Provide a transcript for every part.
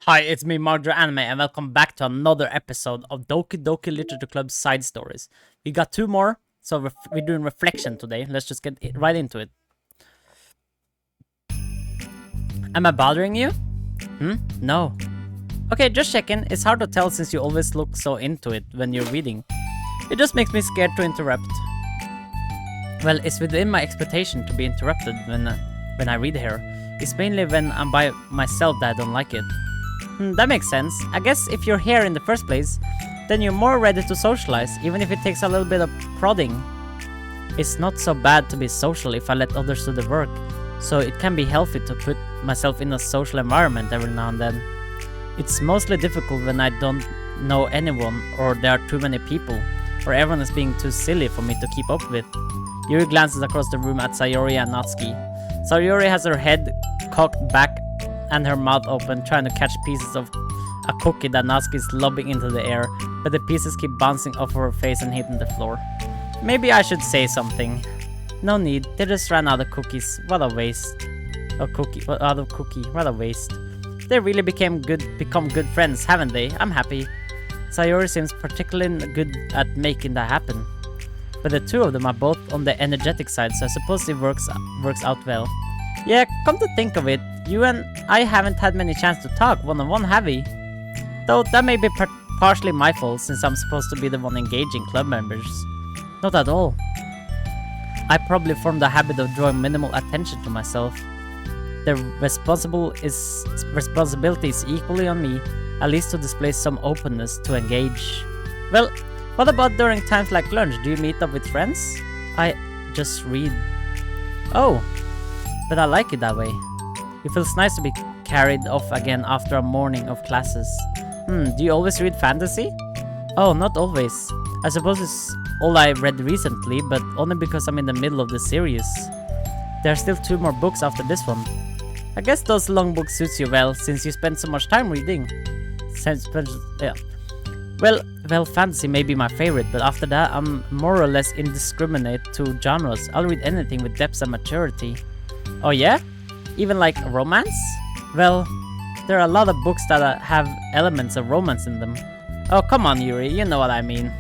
Hi, it's me, MarkjurAnime, and welcome back to another episode of Doki Doki Literature Club side stories. We got two more, so we're doing reflection today. Let's just get right into it. Am I bothering you? No. Okay, just checking. It's hard to tell since you always look so into it when you're reading. It just makes me scared to interrupt. Well, it's within my expectation to be interrupted when I read here. It's mainly when I'm by myself that I don't like it. That makes sense. I guess if you're here in the first place, then you're more ready to socialize, even if it takes a little bit of prodding. It's not so bad to be social if I let others do the work, so it can be healthy to put myself in a social environment every now and then. It's mostly difficult when I don't know anyone, or there are too many people, or everyone is being too silly for me to keep up with. Yuri glances across the room at Sayori and Natsuki. Sayori has her head cocked back and her mouth open, trying to catch pieces of a cookie that Natsuki is lobbing into the air, but the pieces keep bouncing off her face and hitting the floor. Maybe I should say something. No need, they just ran out of cookies. What a waste. What a waste. They really become good friends, haven't they? I'm happy. Sayori seems particularly good at making that happen. But the two of them are both on the energetic side, so I suppose it works out well. Yeah, come to think of it, you and I haven't had many chance to talk one-on-one, have we? Though that may be partially my fault, since I'm supposed to be the one engaging club members. Not at all. I probably formed a habit of drawing minimal attention to myself. The responsibility is equally on me, at least to display some openness to engage. Well, what about during times like lunch? Do you meet up with friends? I just read. Oh, but I like it that way. It feels nice to be carried off again after a morning of classes. Do you always read fantasy? Oh, not always. I suppose it's all I read recently, but only because I'm in the middle of the series. There are still 2 more books after this one. I guess those long books suits you well, since you spend so much time reading. Yeah. Well, fantasy may be my favorite, but after that, I'm more or less indiscriminate to genres. I'll read anything with depth and maturity. Oh yeah? Even like romance? Well, there are a lot of books that have elements of romance in them. Oh, come on, Yuri, you know what I mean.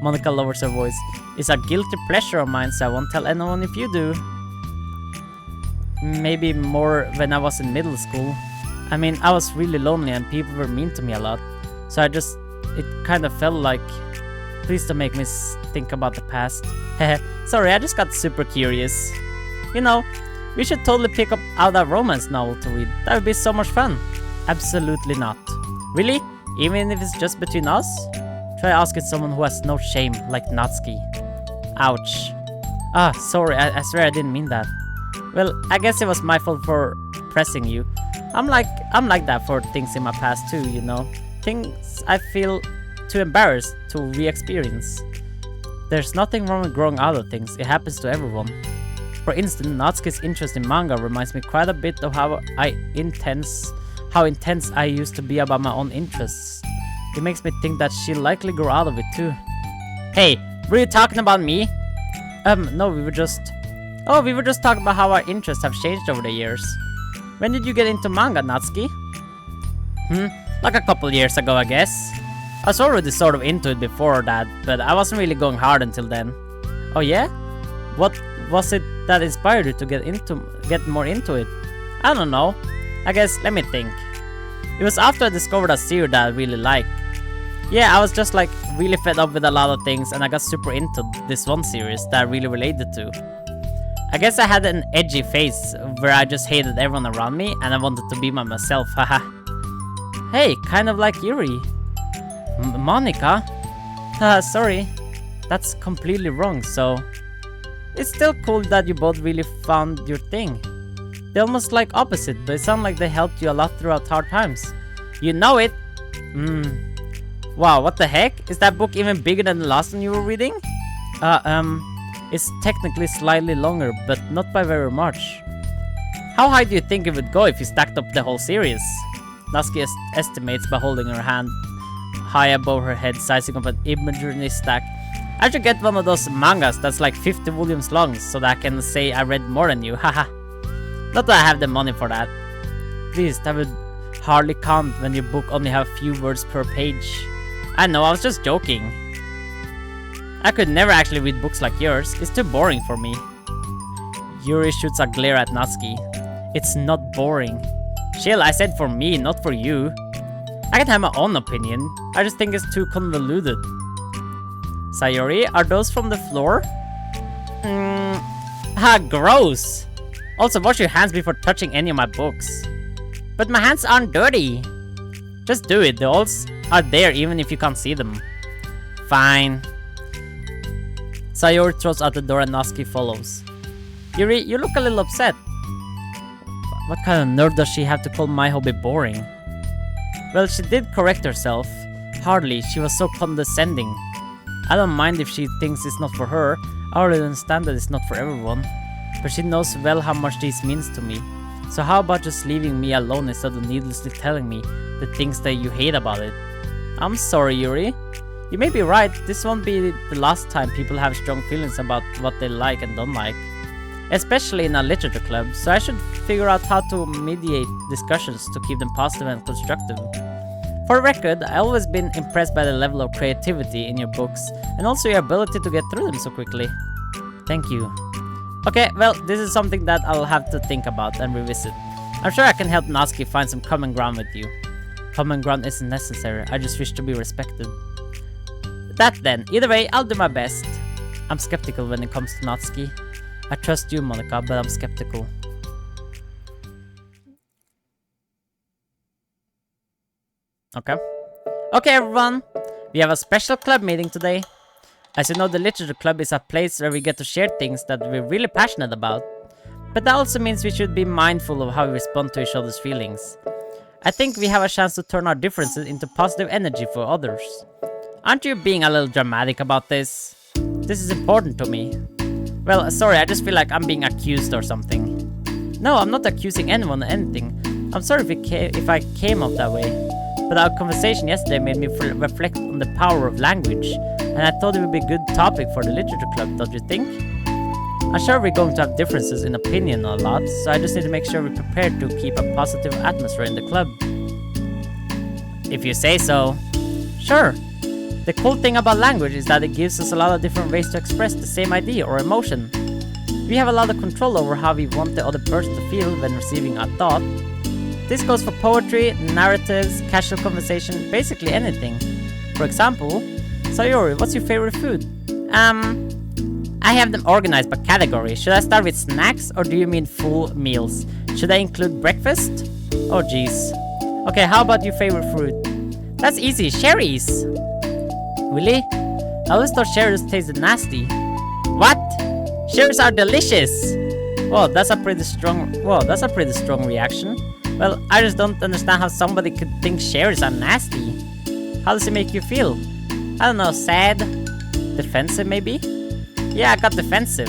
Monika lowers her voice. It's a guilty pleasure of mine, so I won't tell anyone if you do. Maybe more when I was in middle school. I mean, I was really lonely and people were mean to me a lot. So it kind of felt like, please don't make me think about the past. Sorry, I just got super curious. You know, we should totally pick out a romance novel to read. That would be so much fun. Absolutely not. Really? Even if it's just between us? Try asking someone who has no shame, like Natsuki. Ouch. Ah, sorry, I swear I didn't mean that. Well, I guess it was my fault for pressing you. I'm like that for things in my past too, you know. Things I feel too embarrassed to re-experience. There's nothing wrong with growing out of things, it happens to everyone. For instance, Natsuki's interest in manga reminds me quite a bit of how intense I used to be about my own interests. It makes me think that she'll likely grow out of it too. Hey, were you talking about me? No, we were just talking about how our interests have changed over the years. When did you get into manga, Natsuki? Like a couple years ago, I guess. I was already sort of into it before that, but I wasn't really going hard until then. Oh yeah? What was it that inspired you to get more into it? I don't know. I guess, let me think. It was after I discovered a series that I really liked. Yeah, I was just like really fed up with a lot of things and I got super into this one series that I really related to. I guess I had an edgy phase where I just hated everyone around me and I wanted to be myself, haha. Hey, kind of like Yuri. Monika? Sorry. That's completely wrong, so... It's still cool that you both really found your thing. They're almost like opposite, but it sounds like they helped you a lot throughout hard times. You know it! Wow, what the heck? Is that book even bigger than the last one you were reading? It's technically slightly longer, but not by very much. How high do you think it would go if you stacked up the whole series? Natsuki estimates by holding her hand high above her head, sizing up an imaginary stack. I should get one of those mangas that's like 50 volumes long, so that I can say I read more than you, haha. Not that I have the money for that. Please, that would hardly count when your book only have few words per page. I know, I was just joking. I could never actually read books like yours. It's too boring for me. Yuri shoots a glare at Natsuki. It's not boring. Chill, I said for me, not for you. I can have my own opinion. I just think it's too convoluted. Sayori, are those from the floor? Gross! Also, wash your hands before touching any of my books. But my hands aren't dirty. Just do it, the holes are there even if you can't see them. Fine. Sayori throws out the door and Natsuki follows. Yuri, you look a little upset. What kind of nerve does she have to call my hobby boring? Well, she did correct herself. Hardly, she was so condescending. I don't mind if she thinks it's not for her. I already understand that it's not for everyone. But she knows well how much this means to me. So how about just leaving me alone instead of needlessly telling me the things that you hate about it? I'm sorry, Yuri. You may be right, this won't be the last time people have strong feelings about what they like and don't like. Especially in a literature club, so I should figure out how to mediate discussions to keep them positive and constructive. For the record, I've always been impressed by the level of creativity in your books, and also your ability to get through them so quickly. Thank you. Okay, well, this is something that I'll have to think about and revisit. I'm sure I can help Natsuki find some common ground with you. Common ground isn't necessary, I just wish to be respected. That then, either way, I'll do my best. I'm skeptical when it comes to Natsuki. I trust you, Monika, but I'm skeptical. Okay. Okay, everyone. We have a special club meeting today. As you know, the Literature Club is a place where we get to share things that we're really passionate about. But that also means we should be mindful of how we respond to each other's feelings. I think we have a chance to turn our differences into positive energy for others. Aren't you being a little dramatic about this? This is important to me. Well, sorry, I just feel like I'm being accused or something. No, I'm not accusing anyone of anything. I'm sorry if I came off that way. But our conversation yesterday made me reflect on the power of language. And I thought it would be a good topic for the literature club, don't you think? I'm sure we're going to have differences in opinion a lot, so I just need to make sure we're prepared to keep a positive atmosphere in the club. If you say so. Sure. The cool thing about language is that it gives us a lot of different ways to express the same idea or emotion. We have a lot of control over how we want the other person to feel when receiving a thought. This goes for poetry, narratives, casual conversation, basically anything. For example, Sayori, what's your favorite food? I have them organized by category. Should I start with snacks or do you mean full meals? Should I include breakfast? Oh jeez. Okay, how about your favorite fruit? That's easy, cherries! Really? I always thought cherries tasted nasty. What? Cherries are delicious! Whoa, that's a pretty strong reaction. Well, I just don't understand how somebody could think cherries are nasty. How does it make you feel? I don't know, sad? Defensive maybe? Yeah, I got defensive.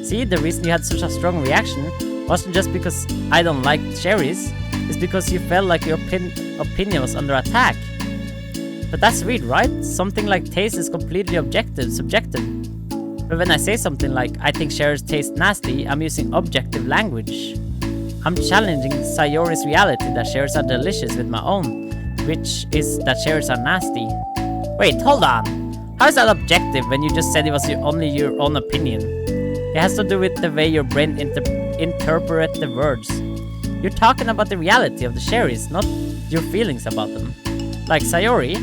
See, the reason you had such a strong reaction wasn't just because I don't like cherries, it's because you felt like your opinion was under attack. But that's weird, right? Something like taste is completely subjective. But when I say something like, I think cherries taste nasty, I'm using objective language. I'm challenging Sayori's reality that cherries are delicious with my own, which is that cherries are nasty. Wait, hold on. How is that objective when you just said it was only your own opinion? It has to do with the way your brain interprets the words. You're talking about the reality of the cherries, not your feelings about them. Like Sayori,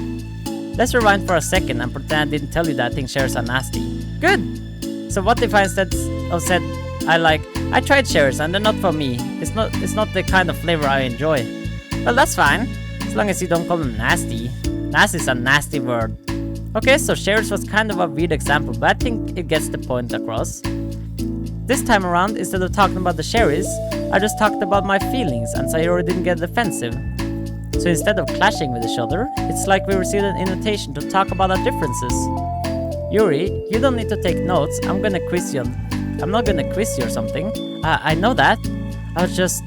let's rewind for a second and pretend I didn't tell you that I think cherries are nasty. Good! So what if I instead of said, I tried cherries and they're not for me. It's not the kind of flavor I enjoy. Well, that's fine, as long as you don't call them nasty. Nasty is a nasty word. Okay, so cherries was kind of a weird example, but I think it gets the point across. This time around, instead of talking about the cherries, I just talked about my feelings and Sayori didn't get defensive. So instead of clashing with each other, it's like we received an invitation to talk about our differences. Yuri, you don't need to take notes, I'm not gonna quiz you or something. I know that. I was just...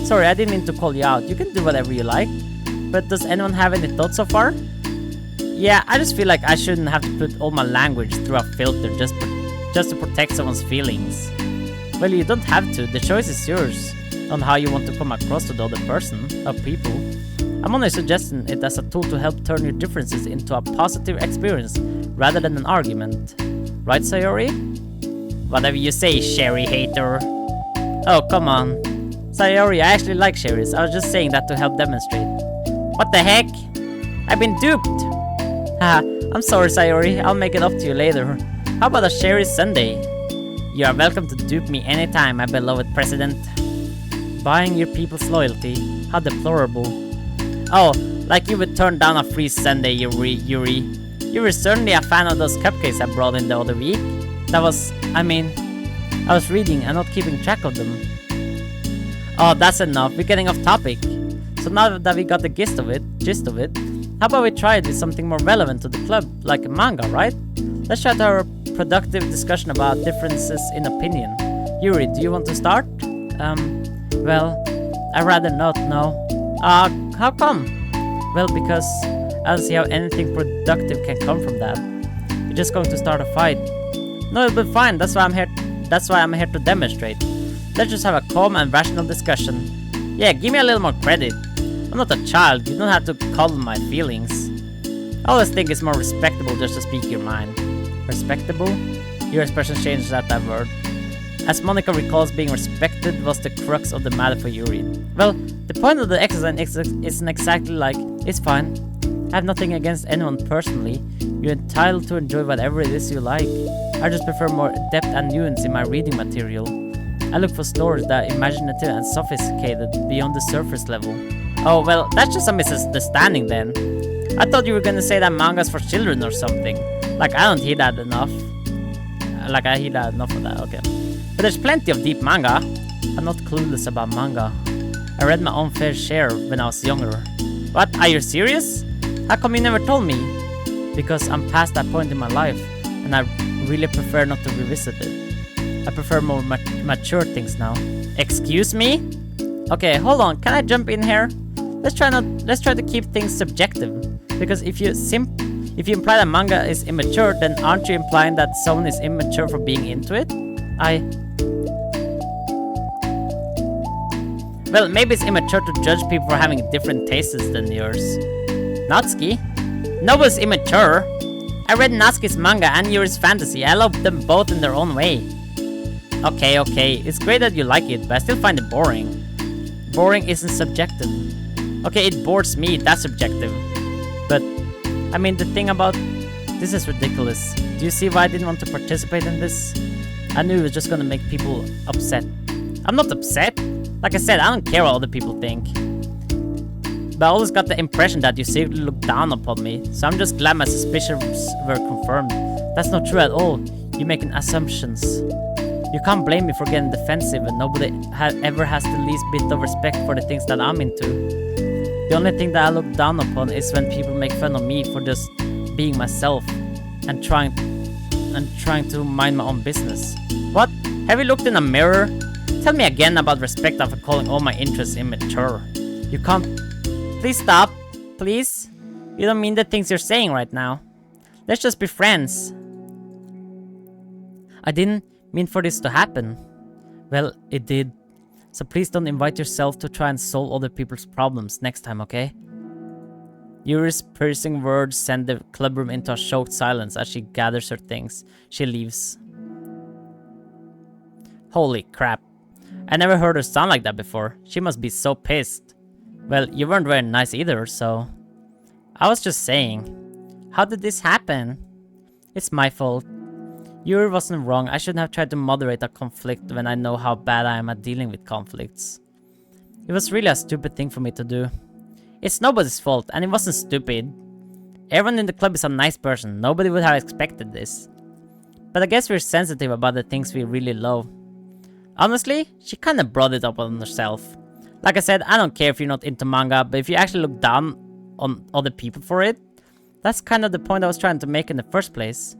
sorry, I didn't mean to call you out. You can do whatever you like. But does anyone have any thoughts so far? Yeah, I just feel like I shouldn't have to put all my language through a filter just to protect someone's feelings. Well, you don't have to. The choice is yours. on how you want to come across to the other person or people. I'm only suggesting it as a tool to help turn your differences into a positive experience rather than an argument. Right, Sayori? Whatever you say, Sherry hater. Oh, come on. Sayori, I actually like Sherry's. I was just saying that to help demonstrate. What the heck? I've been duped. Haha, I'm sorry, Sayori. I'll make it up to you later. How about a Sherry's Sunday? You are welcome to dupe me anytime, my beloved president. Buying your people's loyalty? How deplorable. Oh, like you would turn down a free Sunday, Yuri. You were certainly a fan of those cupcakes I brought in the other week. I was reading and not keeping track of them. Oh, that's enough. We're getting off topic. So now that we got the gist of it, how about we try it with something more relevant to the club, like a manga, right? Let's try to have a productive discussion about differences in opinion. Yuri, do you want to start? Well, I'd rather not, no. How come? Well, because I don't see how anything productive can come from that. You're just going to start a fight. No, it'll be fine. That's why I'm here to demonstrate. Let's just have a calm and rational discussion. Yeah, give me a little more credit. I'm not a child. You don't have to coddle my feelings. I always think it's more respectable just to speak your mind. Respectable? Your expression changes at that word. As Monika recalls, being respected was the crux of the matter for Yuri. Well, the point of the exercise isn't exactly like, it's fine. I have nothing against anyone personally. You're entitled to enjoy whatever it is you like. I just prefer more depth and nuance in my reading material. I look for stories that are imaginative and sophisticated beyond the surface level. Oh, well, that's just a misunderstanding then. I thought you were gonna say that manga's for children or something. Like, I don't hear that enough. Like, I hear that enough of that, okay. But there's plenty of deep manga. I'm not clueless about manga. I read my own fair share when I was younger. What? Are you serious? How come you never told me? Because I'm past that point in my life, and I really prefer not to revisit it. I prefer more mature things now. Excuse me? Okay, hold on. Can I jump in here? Let's try to keep things subjective. Because if you imply that manga is immature, then aren't you implying that someone is immature for being into it? Well, maybe it's immature to judge people for having different tastes than yours. Natsuki? Nobody's immature. I read Natsuki's manga and Yuri's fantasy. I love them both in their own way. Okay. It's great that you like it, but I still find it boring. Boring isn't subjective. Okay, it bores me, that's subjective. But, I mean, the thing about... This is ridiculous. Do you see why I didn't want to participate in this? I knew it was just gonna make people upset. I'm not upset. Like I said, I don't care what other people think. But I always got the impression that you secretly looked down upon me, so I'm just glad my suspicions were confirmed. That's not true at all. You're making assumptions. You can't blame me for getting defensive when nobody ever has the least bit of respect for the things that I'm into. The only thing that I look down upon is when people make fun of me for just being myself and trying to mind my own business. What? Have you looked in a mirror? Tell me again about respect after calling all my interests immature. You can't... Please stop. Please? You don't mean the things you're saying right now. Let's just be friends. I didn't mean for this to happen. Well, it did. So please don't invite yourself to try and solve other people's problems next time, okay? Yuri's piercing words send the clubroom into a choked silence as she gathers her things. She leaves. Holy crap. I never heard her sound like that before. She must be so pissed. Well, you weren't very nice either, so... I was just saying. How did this happen? It's my fault. Yuri wasn't wrong. I shouldn't have tried to moderate a conflict when I know how bad I am at dealing with conflicts. It was really a stupid thing for me to do. It's nobody's fault, and it wasn't stupid. Everyone in the club is a nice person. Nobody would have expected this. But I guess we're sensitive about the things we really love. Honestly, she kinda brought it up on herself. Like I said, I don't care if you're not into manga, but if you actually look down on other people for it, that's kind of the point I was trying to make in the first place.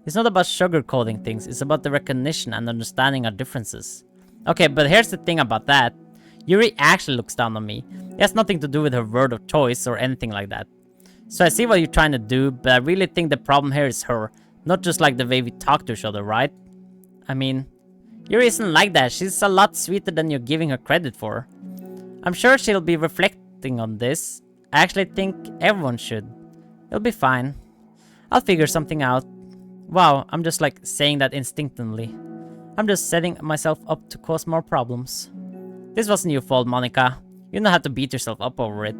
It's not about sugarcoating things, it's about the recognition and understanding our differences. Okay, but here's the thing about that. Yuri actually looks down on me. It has nothing to do with her word of choice or anything like that. So I see what you're trying to do, but I really think the problem here is her. Not just like the way we talk to each other, right? I mean, Yuri isn't like that. She's a lot sweeter than you're giving her credit for. I'm sure she'll be reflecting on this. I actually think everyone should. It'll be fine. I'll figure something out. Wow, I'm just like saying that instinctively. I'm just setting myself up to cause more problems. This wasn't your fault, Monika. You don't have to beat yourself up over it.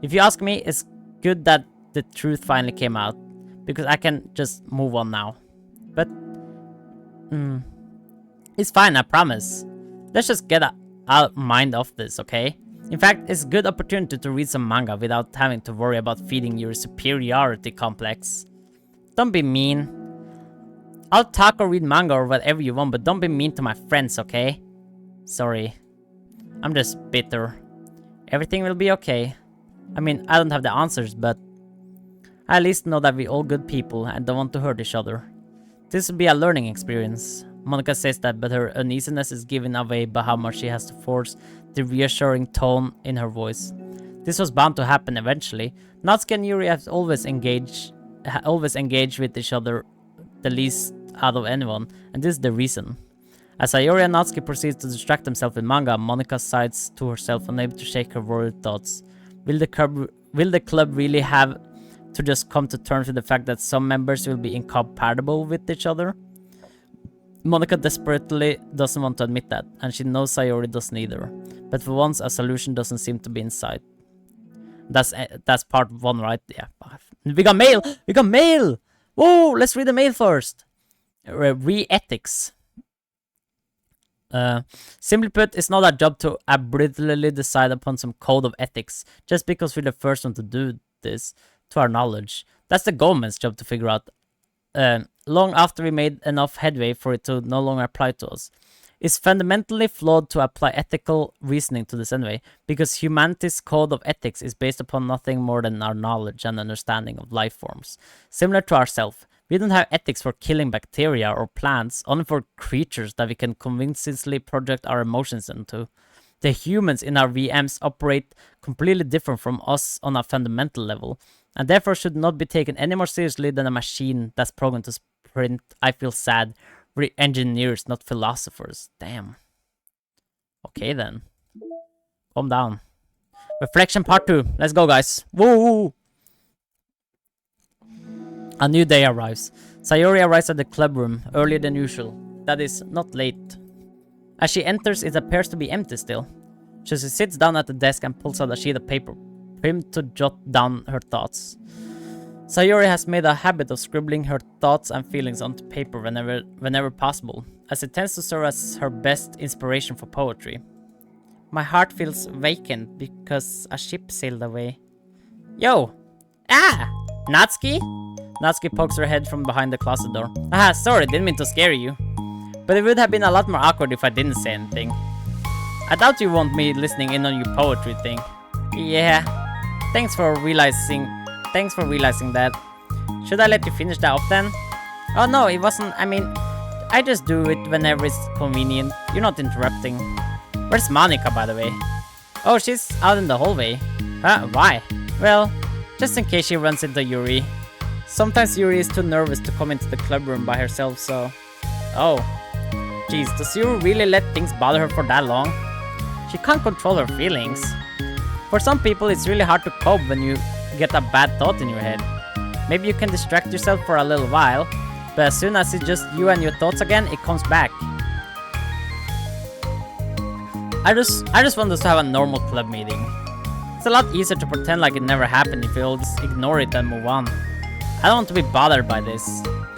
If you ask me, it's good that the truth finally came out, because I can just move on now. But, it's fine, I promise. Let's just get our mind off this, okay? In fact, it's a good opportunity to read some manga without having to worry about feeding your superiority complex. Don't be mean. I'll talk or read manga or whatever you want, but don't be mean to my friends, okay? Sorry. I'm just bitter. Everything will be okay. I mean, I don't have the answers, but I at least know that we're all good people and don't want to hurt each other. This will be a learning experience. Monika says that, but her uneasiness is given away by how much she has to force the reassuring tone in her voice. This was bound to happen eventually. Natsuki and Yuri have always engaged with each other the least out of anyone, and this is the reason. As Sayori and Natsuki proceeds to distract themselves with manga, Monika sighs to herself, unable to shake her worried thoughts. Will the club really have to just come to terms with the fact that some members will be incompatible with each other? Monika desperately doesn't want to admit that, and she knows Sayori doesn't either. But for once, a solution doesn't seem to be in sight. That's part 1, right? Yeah. We got mail! We got mail! Whoa! Let's read the mail first. Re-ethics. Simply put, it's not our job to arbitrarily decide upon some code of ethics, just because we're the first one to do this, to our knowledge. That's the government's job to figure out, long after we made enough headway for it to no longer apply to us. It's fundamentally flawed to apply ethical reasoning to this anyway, because humanity's code of ethics is based upon nothing more than our knowledge and understanding of life forms. Similar to ourselves, we don't have ethics for killing bacteria or plants, only for creatures that we can convincingly project our emotions into. The humans in our VMs operate completely different from us on a fundamental level, and therefore should not be taken any more seriously than a machine that's programmed to sprint "I feel sad." We're engineers, not philosophers. Damn. Okay then. Calm down. Reflection part 2. Let's go, guys. Woo! A new day arrives. Sayori arrives at the club room earlier than usual. That is, not late. As she enters, it appears to be empty still. So she sits down at the desk and pulls out a sheet of paper, primed to jot down her thoughts. Sayori has made a habit of scribbling her thoughts and feelings onto paper whenever possible, as it tends to serve as her best inspiration for poetry. My heart feels vacant because a ship sailed away. Yo! Ah! Natsuki? Natsuki pokes her head from behind the closet door. Ah, sorry, didn't mean to scare you. But it would have been a lot more awkward if I didn't say anything. I doubt you want me listening in on your poetry thing. Yeah. Thanks for realizing that. Should I let you finish that up then? Oh no, it wasn't. I mean, I just do it whenever it's convenient. You're not interrupting. Where's Monika, by the way? Oh, she's out in the hallway. Huh? Why? Well, just in case she runs into Yuri. Sometimes Yuri is too nervous to come into the club room by herself, so... Oh. Jeez, does Yuri really let things bother her for that long? She can't control her feelings. For some people, it's really hard to cope when you get a bad thought in your head. Maybe you can distract yourself for a little while, but as soon as it's just you and your thoughts again, it comes back. I just want us to have a normal club meeting. It's a lot easier to pretend like it never happened if you all just ignore it and move on. I don't want to be bothered by this.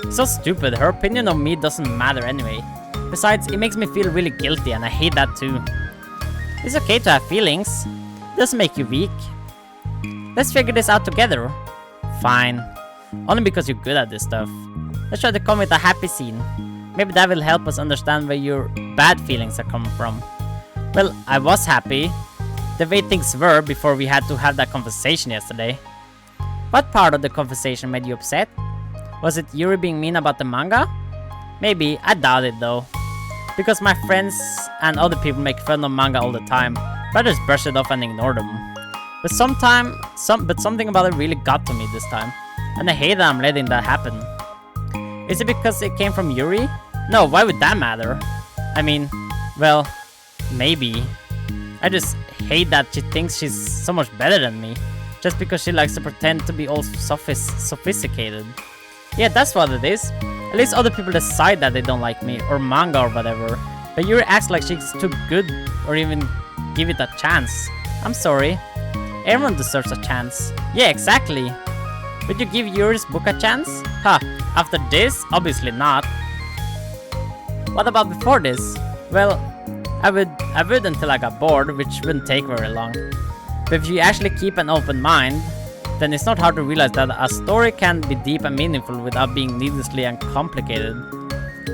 It's so stupid, her opinion of me doesn't matter anyway. Besides, it makes me feel really guilty and I hate that too. It's okay to have feelings. It doesn't make you weak. Let's figure this out together. Fine. Only because you're good at this stuff. Let's try to come with a happy scene. Maybe that will help us understand where your bad feelings are coming from. Well, I was happy. The way things were before we had to have that conversation yesterday. What part of the conversation made you upset? Was it Yuri being mean about the manga? Maybe, I doubt it though. Because my friends and other people make fun of manga all the time, but I just brush it off and ignore them. But something about it really got to me this time, and I hate that I'm letting that happen. Is it because it came from Yuri? No, why would that matter? I mean, well, maybe. I just hate that she thinks she's so much better than me, just because she likes to pretend to be all sophisticated. Yeah, that's what it is. At least other people decide that they don't like me, or manga or whatever. But Yuri acts like she's too good, or even give it a chance. I'm sorry. Everyone deserves a chance. Yeah, exactly. Would you give Yuri's book a chance? Huh, after this? Obviously not. What about before this? Well, I would until I got bored, which wouldn't take very long. But if you actually keep an open mind, then it's not hard to realize that a story can be deep and meaningful without being needlessly and complicated.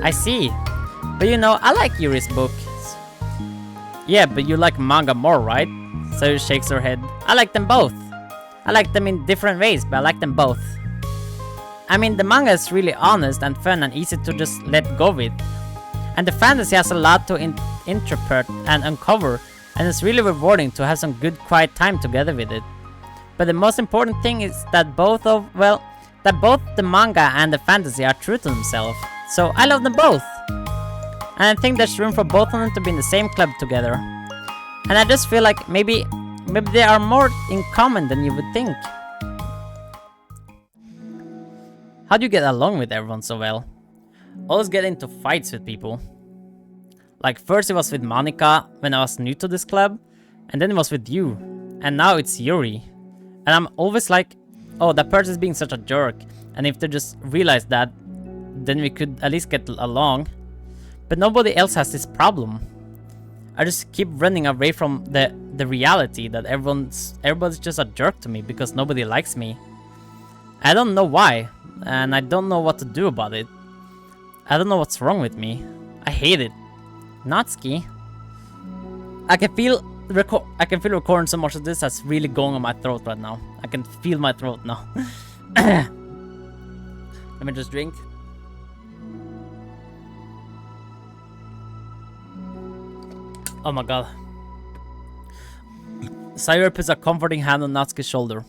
I see. But you know, I like Yuri's books. Yeah, but you like manga more, right? Sayuri shakes her head. I like them both. I like them in different ways, but I like them both. I mean, the manga is really honest and fun and easy to just let go with. And the fantasy has a lot to interpret and uncover, and it's really rewarding to have some good quiet time together with it. But the most important thing is that both the manga and the fantasy are true to themselves. So I love them both. And I think there's room for both of them to be in the same club together. And I just feel like maybe they are more in common than you would think. How do you get along with everyone so well? Always get into fights with people. Like first it was with Monika when I was new to this club, and then it was with you, and now it's Yuri. And I'm always like, oh, that person's being such a jerk, and if they just realize that, then we could at least get along. But nobody else has this problem. I just keep running away from the reality that everybody's just a jerk to me because nobody likes me. I don't know why, and I don't know what to do about it. I don't know what's wrong with me. I hate it. Natsuki. I can feel recording so much of this that's really going on my throat right now. I can feel my throat now. Let me just drink. Oh my god. Sayuri puts a comforting hand on Natsuki's shoulder.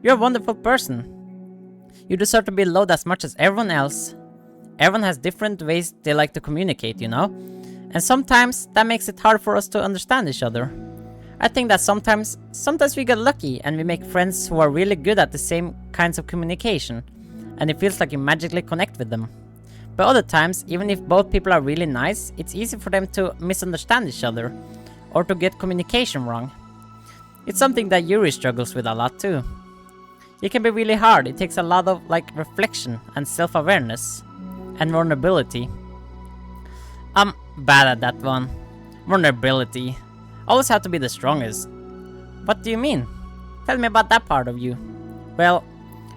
You're a wonderful person. You deserve to be loved as much as everyone else. Everyone has different ways they like to communicate, you know? And sometimes that makes it hard for us to understand each other. I think that sometimes we get lucky and we make friends who are really good at the same kinds of communication, and it feels like you magically connect with them. But other times, even if both people are really nice, it's easy for them to misunderstand each other, or to get communication wrong. It's something that Yuri struggles with a lot too. It can be really hard. It takes a lot of reflection and self-awareness and vulnerability. I'm bad at that one. Vulnerability. Always have to be the strongest. What do you mean? Tell me about that part of you. Well,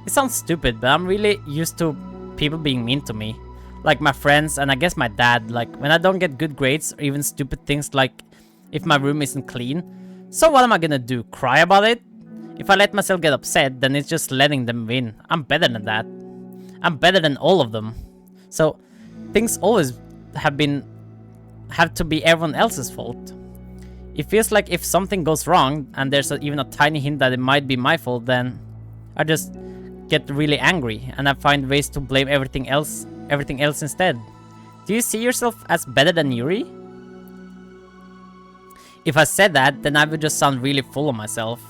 it sounds stupid, but I'm really used to people being mean to me. Like my friends, and I guess my dad. Like when I don't get good grades, or even stupid things like if my room isn't clean. So what am I gonna do? Cry about it? If I let myself get upset, then it's just letting them win. I'm better than that. I'm better than all of them. So things always have to be everyone else's fault. It feels like if something goes wrong and there's even a tiny hint that it might be my fault, then I just get really angry and I find ways to blame everything else instead. Do you see yourself as better than Yuri? If I said that, then I would just sound really full of myself.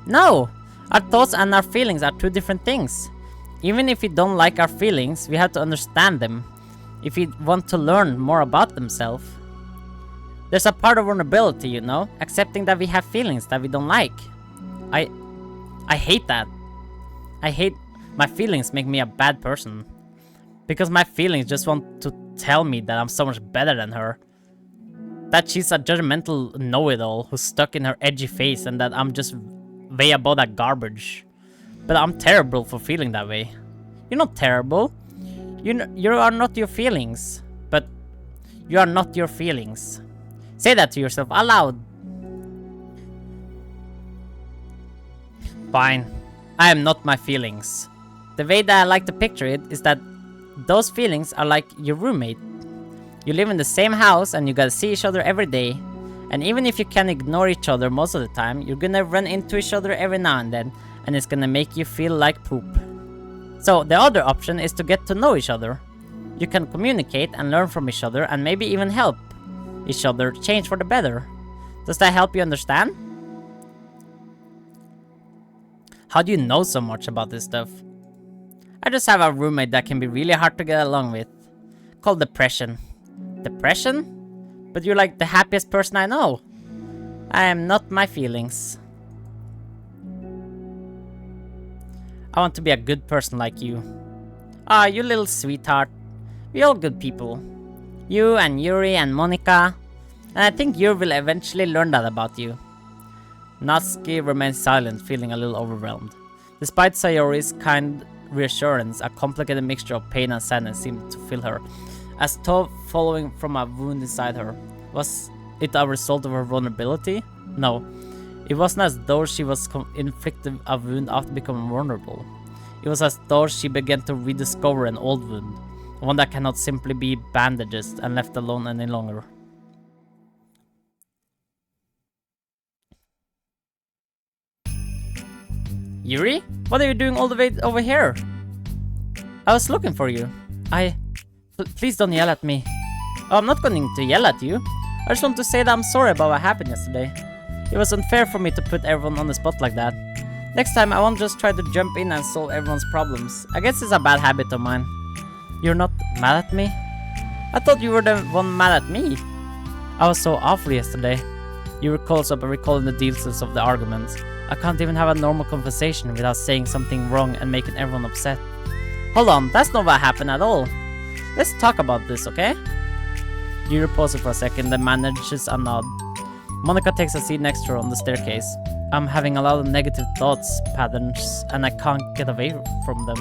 No! Our thoughts and our feelings are two different things. Even if we don't like our feelings, we have to understand them if we want to learn more about themselves. There's a part of vulnerability, you know, accepting that we have feelings that we don't like. I hate that. I hate my feelings make me a bad person. Because my feelings just want to tell me that I'm so much better than her. That she's a judgmental know-it-all who's stuck in her edgy face and that I'm just way above that garbage. But I'm terrible for feeling that way. You're not terrible. You are not your feelings. But you are not your feelings. Say that to yourself aloud. Fine. I am not my feelings. The way that I like to picture it is that those feelings are like your roommate. You live in the same house and you gotta see each other every day. And even if you can ignore each other most of the time, you're gonna run into each other every now and then, and it's gonna make you feel like poop. So the other option is to get to know each other. You can communicate and learn from each other and maybe even help. each other change for the better. Does that help you understand? How do you know so much about this stuff? I just have a roommate that can be really hard to get along with. Called depression. Depression? But you're like the happiest person I know. I am not my feelings. I want to be a good person like you. Ah, you little sweetheart. We all good people. You and Yuri and Monika. And I think Yuri will eventually learn that about you. Natsuki remains silent, feeling a little overwhelmed. Despite Sayori's kind reassurance, a complicated mixture of pain and sadness seemed to fill her. As though following from a wound inside her. Was it a result of her vulnerability? No. It wasn't as though she was inflicted a wound after becoming vulnerable. It was as though she began to rediscover an old wound. One that cannot simply be bandaged and left alone any longer. Yuri? What are you doing all the way over here? I was looking for you. Please don't yell at me. Oh, I'm not going to yell at you. I just want to say that I'm sorry about what happened yesterday. It was unfair for me to put everyone on the spot like that. Next time, I won't just try to jump in and solve everyone's problems. I guess it's a bad habit of mine. You're not mad at me? I thought you were the one mad at me. I was so awful yesterday. You recalls up recalling the details of the arguments. I can't even have a normal conversation without saying something wrong and making everyone upset. Hold on, that's not what happened at all. Let's talk about this, okay? Yuri pauses for a second, then manages a nod. Monika takes a seat next to her on the staircase. I'm having a lot of negative thoughts patterns, and I can't get away from them.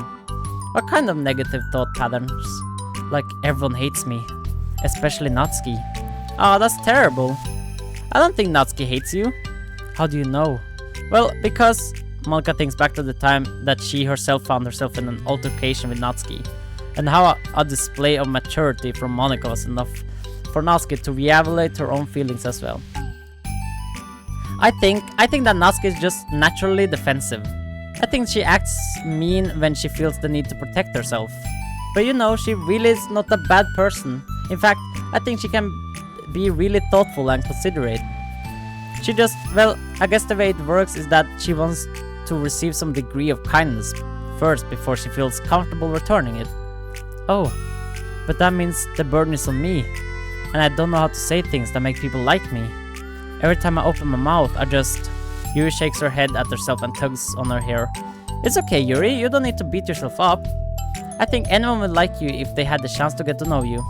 What kind of negative thought patterns? Like everyone hates me, especially Natsuki. Oh, that's terrible. I don't think Natsuki hates you. How do you know? Well, because Monika thinks back to the time that she herself found herself in an altercation with Natsuki, and how a display of maturity from Monika was enough for Natsuki to re-evaluate her own feelings as well. I think that Natsuki is just naturally defensive. I think she acts mean when she feels the need to protect herself. But you know, she really is not a bad person. In fact, I think she can be really thoughtful and considerate. She just, well, I guess the way it works is that she wants to receive some degree of kindness first before she feels comfortable returning it. Oh, but that means the burden is on me, and I don't know how to say things that make people like me. Every time I open my mouth, Yuri shakes her head at herself and tugs on her hair. It's okay, Yuri, you don't need to beat yourself up. I think anyone would like you if they had the chance to get to know you.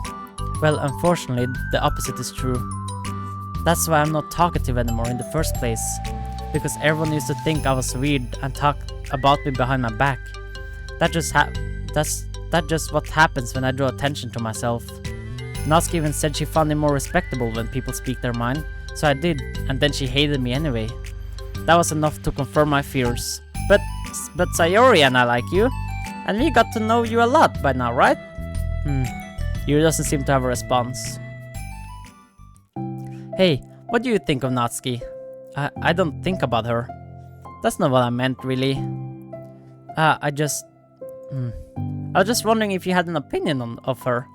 Well, unfortunately, the opposite is true. That's why I'm not talkative anymore in the first place. Because everyone used to think I was weird and talk about me behind my back. That's just what happens when I draw attention to myself. Natsuki even said she found it more respectable when people speak their mind. So I did, and then she hated me anyway. That was enough to confirm my fears. But Sayori and I like you, and we got to know you a lot by now, right? Yuri doesn't seem to have a response. Hey, what do you think of Natsuki? I don't think about her. That's not what I meant, really. I was just wondering if you had an opinion of her.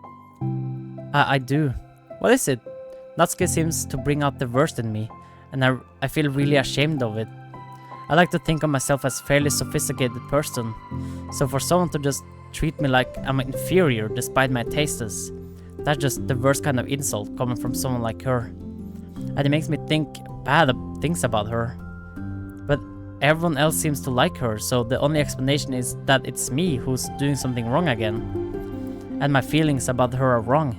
I do. What is it? Natsuki seems to bring out the worst in me, and I feel really ashamed of it. I like to think of myself as a fairly sophisticated person, so for someone to just treat me like I'm inferior despite my tastes, that's just the worst kind of insult coming from someone like her. And it makes me think bad things about her. But everyone else seems to like her, so the only explanation is that it's me who's doing something wrong again. And my feelings about her are wrong.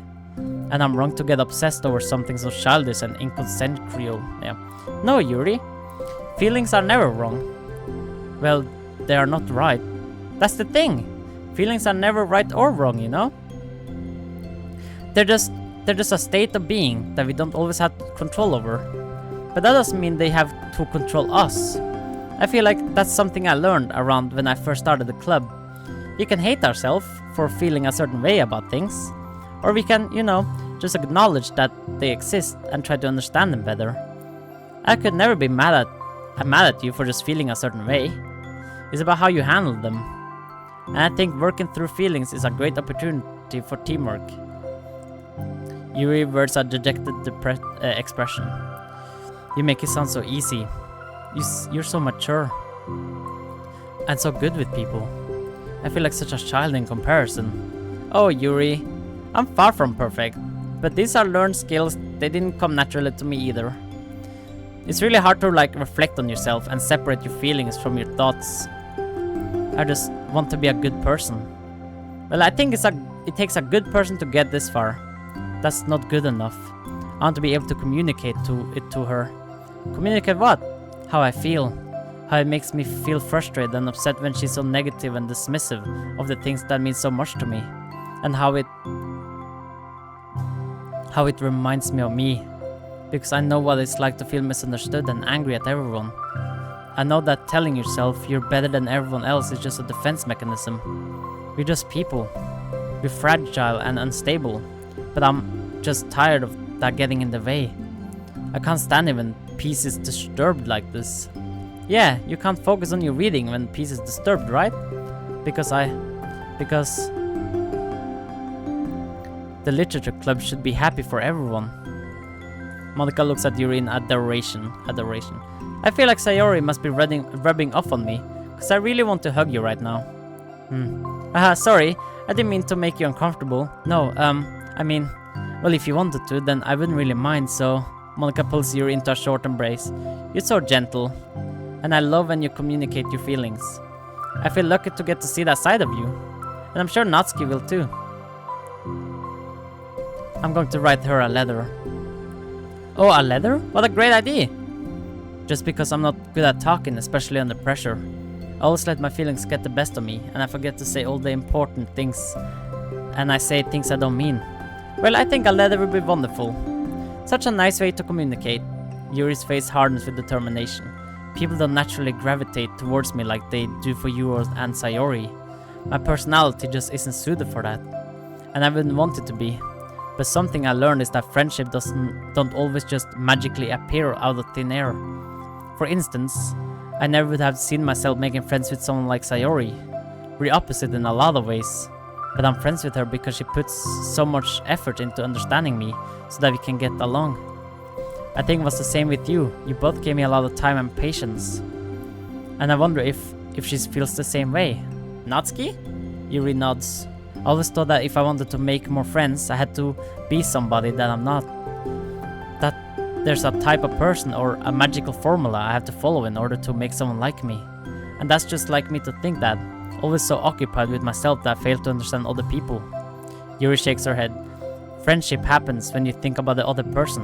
And I'm wrong to get obsessed over something so childish and inconsequential. Yeah. No, Yuri. Feelings are never wrong. Well, they are not right. That's the thing. Feelings are never right or wrong, you know? They're just a state of being that we don't always have control over. But that doesn't mean they have to control us. I feel like that's something I learned around when I first started the club. We can hate ourselves for feeling a certain way about things. Or we can, you know, just acknowledge that they exist and try to understand them better. I could never be mad at you for just feeling a certain way. It's about how you handle them. And I think working through feelings is a great opportunity for teamwork. Yuri wears a dejected expression. You make it sound so easy. You're so mature. And so good with people. I feel like such a child in comparison. Oh, Yuri, I'm far from perfect. But these are learned skills, they didn't come naturally to me either. It's really hard to reflect on yourself and separate your feelings from your thoughts. I just want to be a good person. Well, I think it takes a good person to get this far. That's not good enough. I want to be able to communicate to her. Communicate what? How I feel. How it makes me feel frustrated and upset when she's so negative and dismissive of the things that mean so much to me. And how it reminds me of me. Because I know what it's like to feel misunderstood and angry at everyone. I know that telling yourself you're better than everyone else is just a defense mechanism. We're just people. We're fragile and unstable. But I'm just tired of that getting in the way. I can't stand it when peace is disturbed like this. Yeah, you can't focus on your reading when peace is disturbed, right? Because the literature club should be happy for everyone. Monika looks at Yuri in adoration. I feel like Sayori must be rubbing off on me, because I really want to hug you right now. Sorry, I didn't mean to make you uncomfortable. No, I mean, well, if you wanted to, then I wouldn't really mind, so... Monika pulls Yuri into a short embrace. You're so gentle, and I love when you communicate your feelings. I feel lucky to get to see that side of you, and I'm sure Natsuki will too. I'm going to write her a letter. Oh, a letter? What a great idea! Just because I'm not good at talking, especially under pressure. I always let my feelings get the best of me, and I forget to say all the important things. And I say things I don't mean. Well, I think a letter would be wonderful. Such a nice way to communicate. Yuri's face hardens with determination. People don't naturally gravitate towards me like they do for you and Sayori. My personality just isn't suited for that. And I wouldn't want it to be. But something I learned is that friendship don't always just magically appear out of thin air. For instance, I never would have seen myself making friends with someone like Sayori. We're opposite in a lot of ways. But I'm friends with her because she puts so much effort into understanding me so that we can get along. I think it was the same with you. You both gave me a lot of time and patience. And I wonder if she feels the same way. Natsuki? Yuri nods. I always thought that if I wanted to make more friends, I had to be somebody that I'm not. That there's a type of person or a magical formula I have to follow in order to make someone like me. And that's just like me to think that. Always so occupied with myself that I fail to understand other people. Yuri shakes her head. Friendship happens when you think about the other person.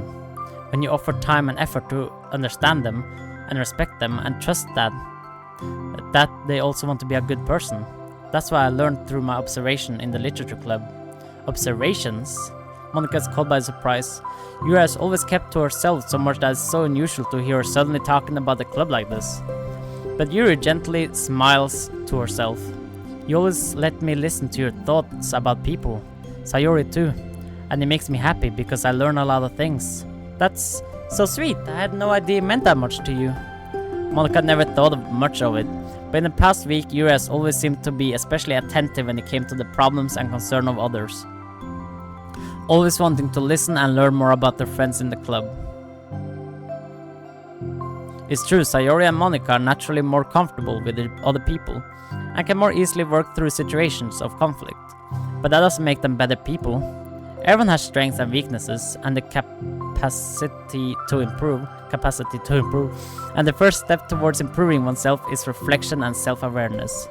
When you offer time and effort to understand them and respect them and trust that they also want to be a good person. That's what I learned through my observation in the literature club. Observations? Monika is caught by surprise. Yuri has always kept to herself so much that it's so unusual to hear her suddenly talking about the club like this. But Yuri gently smiles to herself. You always let me listen to your thoughts about people. Sayori too. And it makes me happy because I learn a lot of things. That's so sweet. I had no idea it meant that much to you. Monika never thought of much of it. But in the past week, Yuri has always seemed to be especially attentive when it came to the problems and concern of others. Always wanting to listen and learn more about their friends in the club. It's true, Sayori and Monika are naturally more comfortable with other people and can more easily work through situations of conflict. But that doesn't make them better people. Everyone has strengths and weaknesses and the capacity to improve. And the first step towards improving oneself is reflection and self-awareness.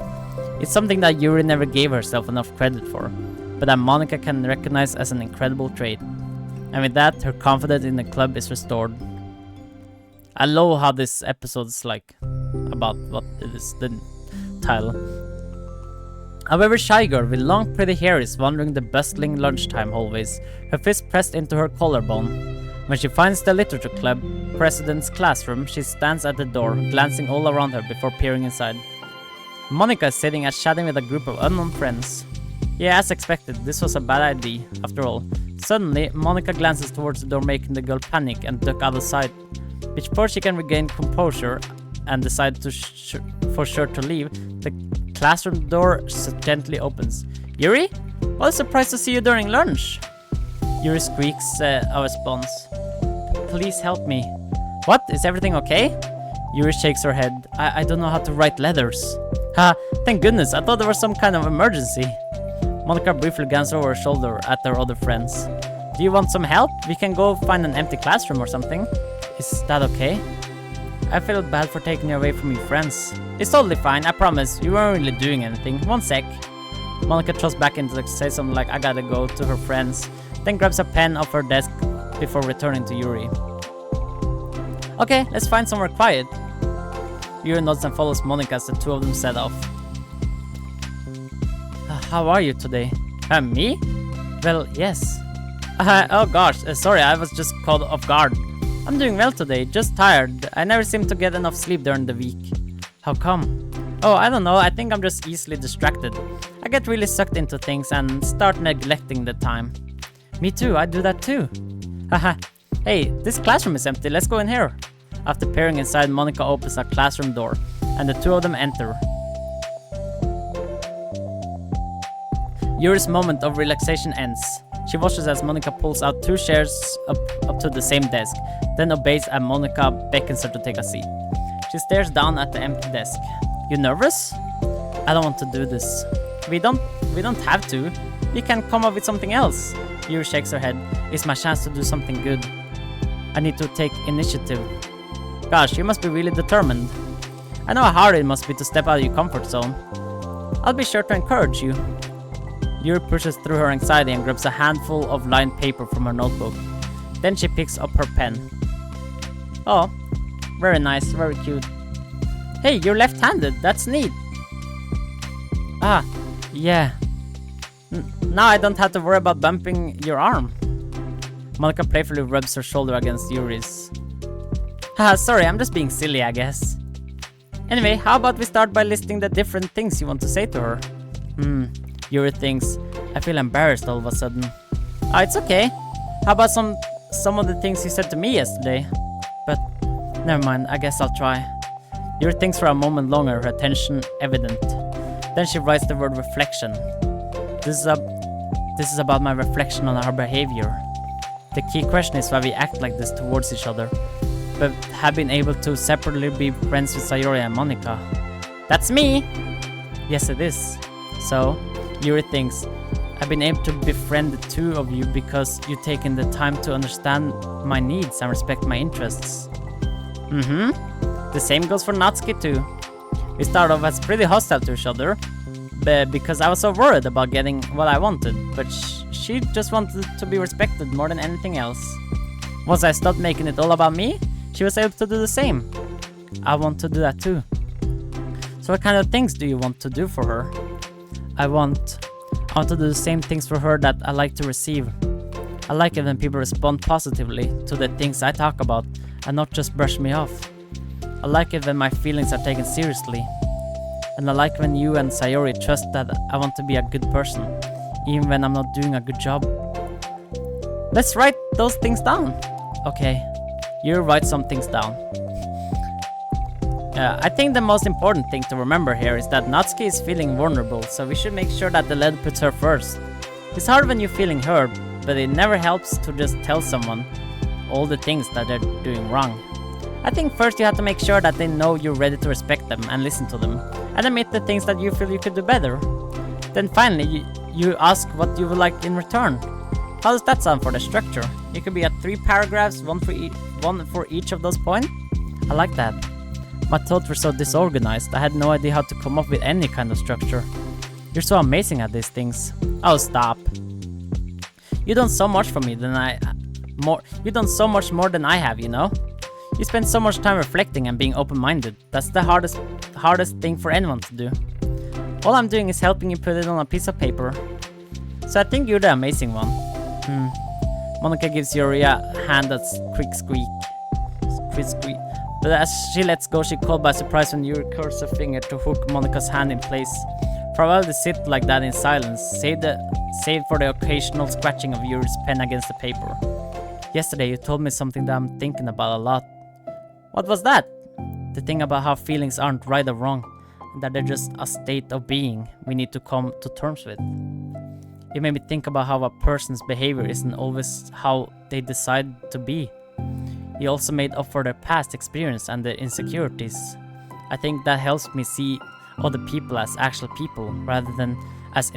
It's something that Yuri never gave herself enough credit for, but that Monika can recognize as an incredible trait. And with that, her confidence in the club is restored. I love how this episode is about what it is, the title. However, shy girl with long pretty hair is wandering the bustling lunchtime hallways, her fist pressed into her collarbone. When she finds the literature club president's classroom, she stands at the door, glancing all around her before peering inside. Monika is sitting and chatting with a group of unknown friends. Yeah, as expected, this was a bad idea, after all. Suddenly, Monika glances towards the door, making the girl panic and duck out of sight. Before she can regain composure and decide for sure to leave, the classroom door gently opens. Yuri? What a surprise to see you during lunch! Yuri squeaks a response. Please help me. What? Is everything okay? Yuri shakes her head. I don't know how to write letters. Ha, thank goodness, I thought there was some kind of emergency. Monika briefly glances over her shoulder at her other friends. Do you want some help? We can go find an empty classroom or something. Is that okay? I feel bad for taking you away from your friends. It's totally fine, I promise. You weren't really doing anything. One sec. Monika throws back into the say something like I gotta go to her friends, then grabs a pen off her desk before returning to Yuri. Okay, let's find somewhere quiet. Yuri nods and follows Monika as the two of them set off. How are you today? Me? Well, yes. Oh gosh, sorry, I was just caught off guard. I'm doing well today, just tired. I never seem to get enough sleep during the week. How come? Oh, I don't know, I think I'm just easily distracted. I get really sucked into things and start neglecting the time. Me too, I do that too. Haha. Hey, this classroom is empty, let's go in here. After peering inside, Monika opens a classroom door, and the two of them enter. Yuri's moment of relaxation ends. She watches as Monika pulls out two chairs up to the same desk, then obeys as Monika beckons her to take a seat. She stares down at the empty desk. You nervous? I don't want to do this. We don't have to. We can come up with something else. Yuri shakes her head. It's my chance to do something good. I need to take initiative. Gosh, you must be really determined. I know how hard it must be to step out of your comfort zone. I'll be sure to encourage you. Yuri pushes through her anxiety and grabs a handful of lined paper from her notebook. Then she picks up her pen. Oh, very nice, very cute. Hey, you're left-handed, that's neat. Ah, yeah. Now I don't have to worry about bumping your arm. Monika playfully rubs her shoulder against Yuri's. Haha, sorry, I'm just being silly, I guess. Anyway, how about we start by listing the different things you want to say to her? Yuri thinks, I feel embarrassed all of a sudden. It's okay. How about some of the things you said to me yesterday? But, never mind, I guess I'll try. Yuri thinks for a moment longer, her attention evident. Then she writes the word reflection. This is about my reflection on our behavior. The key question is why we act like this towards each other, but have been able to separately be friends with Sayori and Monika. That's me! Yes, it is. So, Yuri thinks, I've been able to befriend the two of you because you've taken the time to understand my needs and respect my interests. The same goes for Natsuki too. We started off as pretty hostile to each other, because I was so worried about getting what I wanted, but she just wanted to be respected more than anything else. Once I stopped making it all about me, she was able to do the same. I want to do that too. So what kind of things do you want to do for her? I want to do the same things for her that I like to receive. I like it when people respond positively to the things I talk about and not just brush me off. I like it when my feelings are taken seriously. And I like when you and Sayori trust that I want to be a good person, even when I'm not doing a good job. Let's write those things down. Okay, you write some things down. I think the most important thing to remember here is that Natsuki is feeling vulnerable, so we should make sure that the letter puts her first. It's hard when you're feeling hurt, but it never helps to just tell someone all the things that they're doing wrong. I think first you have to make sure that they know you're ready to respect them and listen to them, and admit the things that you feel you could do better. Then finally, you ask what you would like in return. How does that sound for the structure? It could be 3 paragraphs, one for each of those points. I like that. My thoughts were so disorganized, I had no idea how to come up with any kind of structure. You're so amazing at these things. Oh, stop. You've done so much for me You've done so much more than I have, you know? You spend so much time reflecting and being open-minded. That's the hardest thing for anyone to do. All I'm doing is helping you put it on a piece of paper. So I think you're the amazing one. Monika gives Yuri a hand that's quick squeak. But as she lets go, she caught by surprise when Yuri curls her finger to hook Monika's hand in place. For a while they sit like that in silence, save for the occasional scratching of Yuri's pen against the paper. Yesterday you told me something that I'm thinking about a lot. What was that? The thing about how feelings aren't right or wrong, and that they're just a state of being we need to come to terms with. You made me think about how a person's behavior isn't always how they decide to be. You also made up for their past experience and their insecurities. I think that helps me see other people as actual people rather than as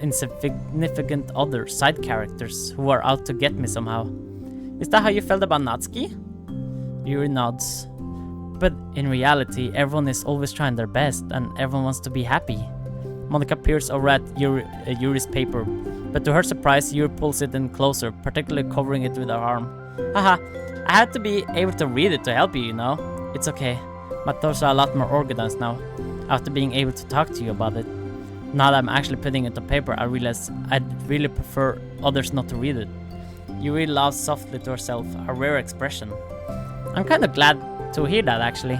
insignificant other side characters who are out to get me somehow. Is that how you felt about Natsuki? Yuri nods. But in reality, everyone is always trying their best and everyone wants to be happy. Monika peers over at Yuri's paper, but to her surprise, Yuri pulls it in closer, particularly covering it with her arm. Haha, I had to be able to read it to help you, you know? It's okay. My thoughts are a lot more organized now, after being able to talk to you about it. Now that I'm actually putting it on paper, I realize I'd really prefer others not to read it. Yuri laughs softly to herself, a rare expression. I'm kinda glad to hear that, actually.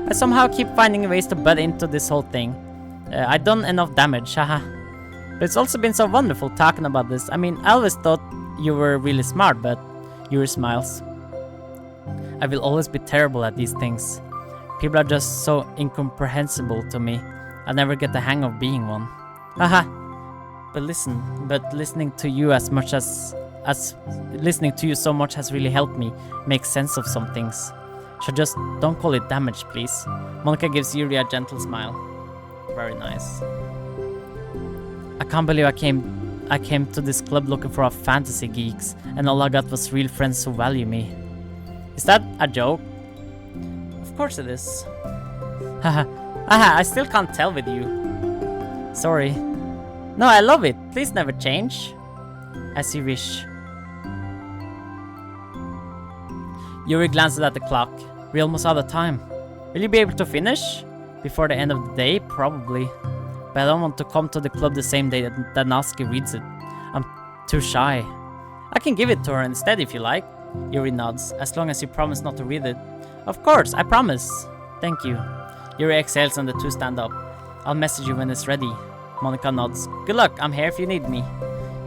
I somehow keep finding ways to butt into this whole thing. I've done enough damage, haha. But it's also been so wonderful talking about this. I mean, I always thought you were really smart, but Yuri smiles. I will always be terrible at these things. People are just so incomprehensible to me. I never get the hang of being one. Haha. But listening to you as listening to you so much has really helped me make sense of some things. So just don't call it damage, please. Monika gives Yuri a gentle smile. Very nice. I can't believe I came to this club looking for a fantasy geeks, and all I got was real friends who value me. Is that a joke? Of course it is. Haha. I still can't tell with you. Sorry. No, I love it. Please never change. As you wish. Yuri glances at the clock. We're almost out of time. Will you be able to finish? Before the end of the day? Probably. But I don't want to come to the club the same day that Natsuki reads it. I'm too shy. I can give it to her instead if you like. Yuri nods, as long as you promise not to read it. Of course, I promise. Thank you. Yuri exhales and the two stand up. I'll message you when it's ready. Monika nods. Good luck, I'm here if you need me.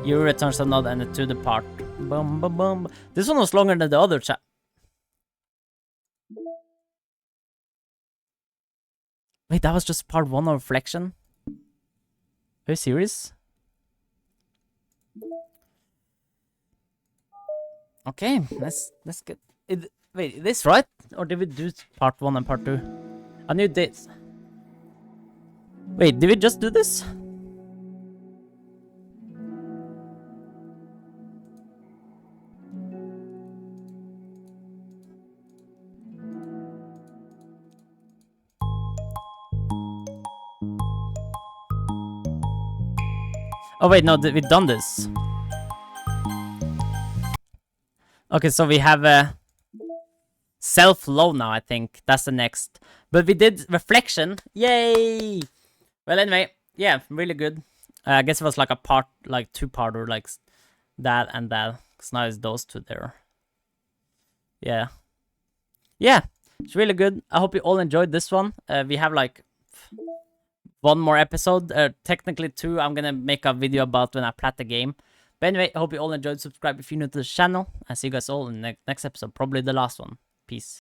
Yuri returns a nod and the two depart. Bum bum bum. This one was longer than the other chat. Wait, that was just part 1 of Reflection? Are you serious? Okay, let's get it. Wait, is this right? Or did we do part 1 and part 2? I knew this. Wait, did we just do this? Oh wait, no, we've done this. Okay, so we have a self-love now, I think. That's the next. But we did Reflection. Yay! Well, anyway, yeah, really good. I guess it was like a part, like 2-parter, like that and that. Because now it's those two there. Yeah. Yeah, it's really good. I hope you all enjoyed this one. We have like 1 more episode. Technically 2. I'm gonna make a video about when I plat the game. But anyway, I hope you all enjoyed. Subscribe if you're new to the channel. I'll see you guys all in the next episode. Probably the last one. Peace.